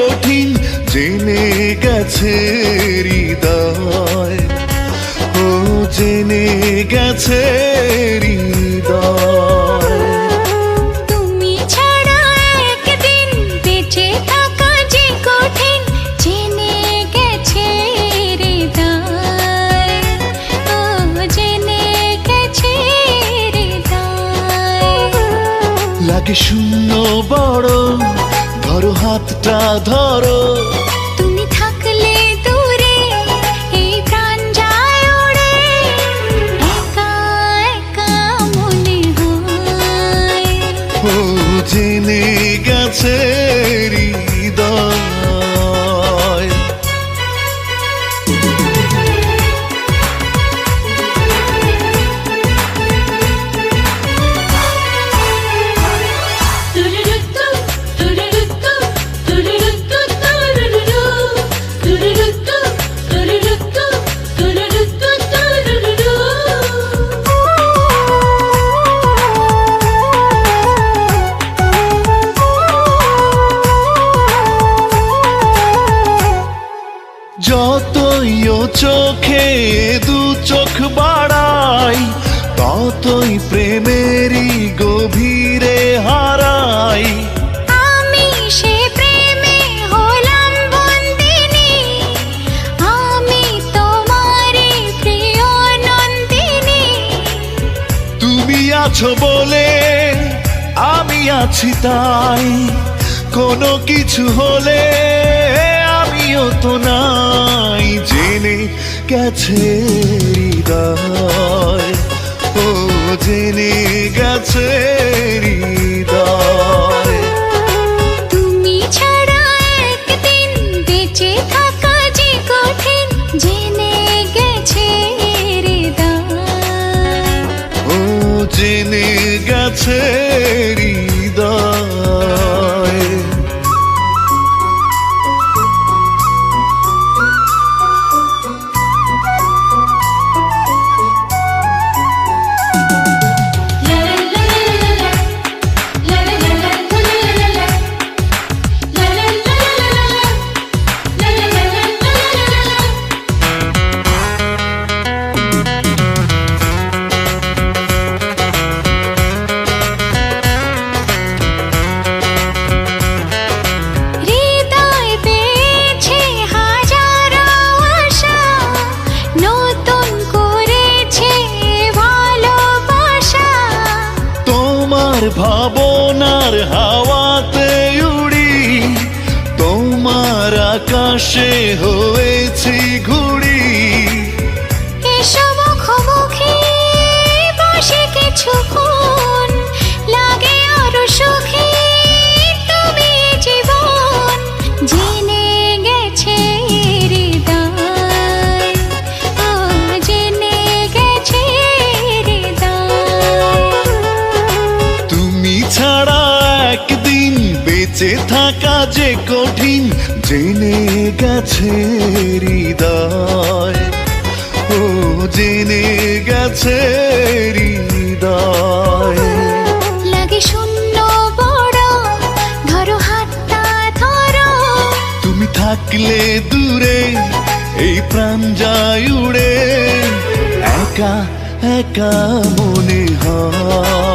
কঠিন জেনে গেছে হৃদয়, ও জেনে গেছে হৃদয়। তুমি ছাড়া একদিন বেঁচে থাকা যে কঠিন জেনে গেছে হৃদয়, ও জেনে গেছে হৃদয়। লাগে শূন্য বড়, ধরো হাতটা ধরো। তুমি থাকলে দূরে এই প্রাণ যায় উড়ে, একা একা মনে হয়। ও জেনে গেছে হৃদয়। যতই ও চোখে দু চোখ বাড়াই, ততই প্রেমেরই গভীরে হারাই। আমি সে প্রেমে হলাম বন্দিনী, আমি তোমারই প্রিয় নন্দিনী। তুমি আছো বলে আমি আছি তাই, কোনো কিছু হলে আমিও তো নাই। জেনে গেছে হৃদয়, ও জেনে গেছে হৃদয়। তুমি ছাড়া একদিন বেঁচে থাকা যে কঠিন জেনে গেছে হৃদয়, ও জেনে গেছে হৃদয়। হৃদয় পেয়েছে হাজারো আশা, নতুন করেছে ভালোবাসা। তোমার ভাবনার হাওয়াতে উড়ি, তোমার আকাশে হয়েছি ঘুড়ি। এসো মুখোমুখি বসে কিছুক্ষণ, লাগে আরো সুখী তুমি জীবন। জেনে গেছে হৃদয়, ও জেনে গেছে হৃদয়। তুমি ছাড়া একদিন বেঁচে থাকা যে কঠিন জেনে গেছে হৃদয়, ও জেনে গেছে হৃদয়। লাগে শূন্য বড়, ধরো হাতটা ধরো। তুমি থাকলে দূরে এই প্রাণ যায় উড়ে, একা একা মনে হয়।